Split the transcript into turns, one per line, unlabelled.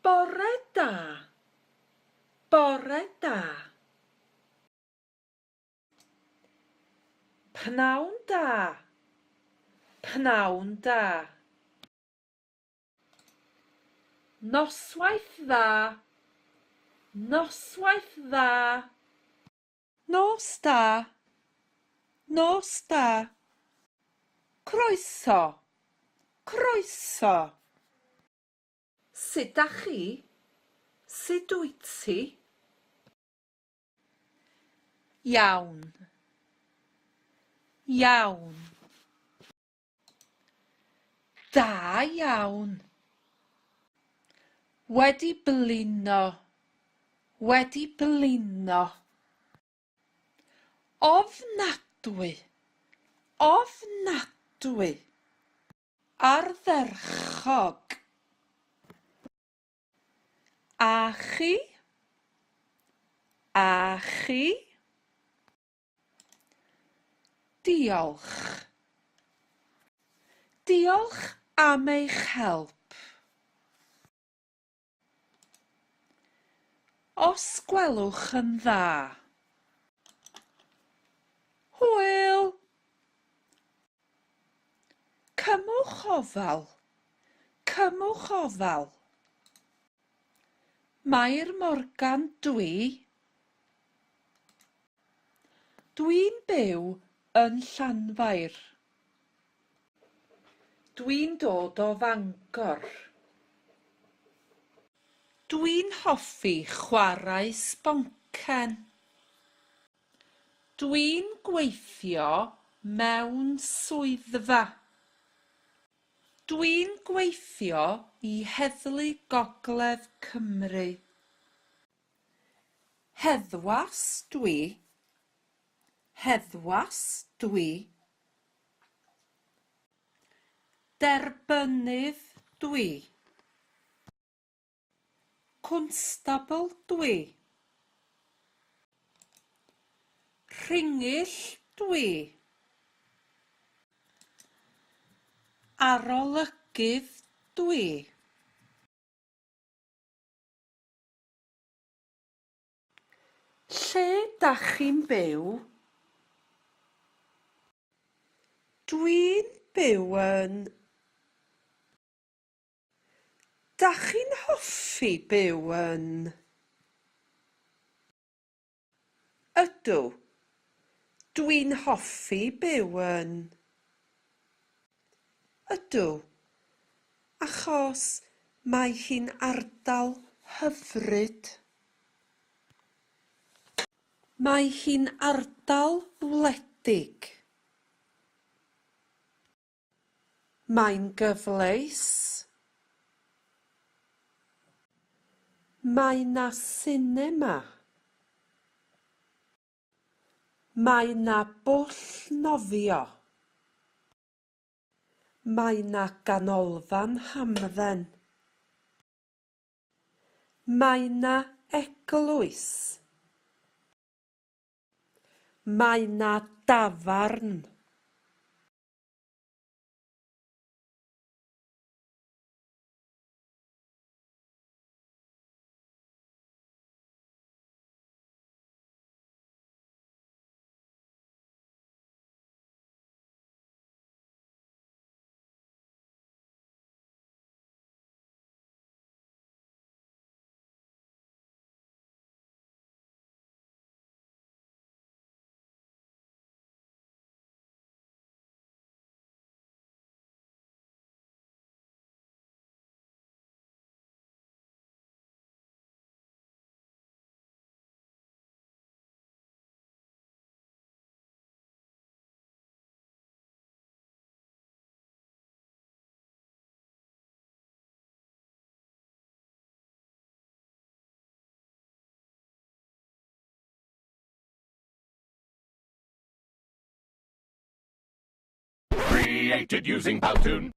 Bore da. Bore da. Pnawn da. Pnawn da. Noswaith dda. Noswaith dda. Nos da. Nos da. Croeso. Croeso. Sut 'dach chi? Sut wyt ti? Iawn. Iawn. Da iawn. Wedi blino. Wedi blino. Ofnadwy. Ofnadwy. Ardderchog. A chi? A chi? Diolch. Diolch am eich help. Os gwelwch yn dda. Hwyl. Cymwch ofal. Cymwch ofal. Mair Morgan dwi. Dwi'n byw yn Llanfair. Dwi'n dod o Fangor. Dwi'n hoffi chwarae sboncen. Dwi'n gweithio mewn swyddfa. Dwi'n gweithio i Heddlu Gogledd Cymru. Heddwas dwi. Heddwas dwi. Derbynnydd dwi. Constabl dwi. Rhingyll dwi. Arolygydd dwi. Lle dach chi'n byw? Dwi'n byw yn... Dach chi'n hoffi byw yn... Ydw. Dwi'n hoffi byw yn... Ydw. Achos mae hi'n ardal hyfryd. Mae hi'n ardal wledig. Mae'n gyfleus. Mae 'na sinema. Mae 'na bwll nofio. Mae 'na ganolfan hamdden. Mae 'na eglwys. Mae 'na dafarn.
Created using Powtoon.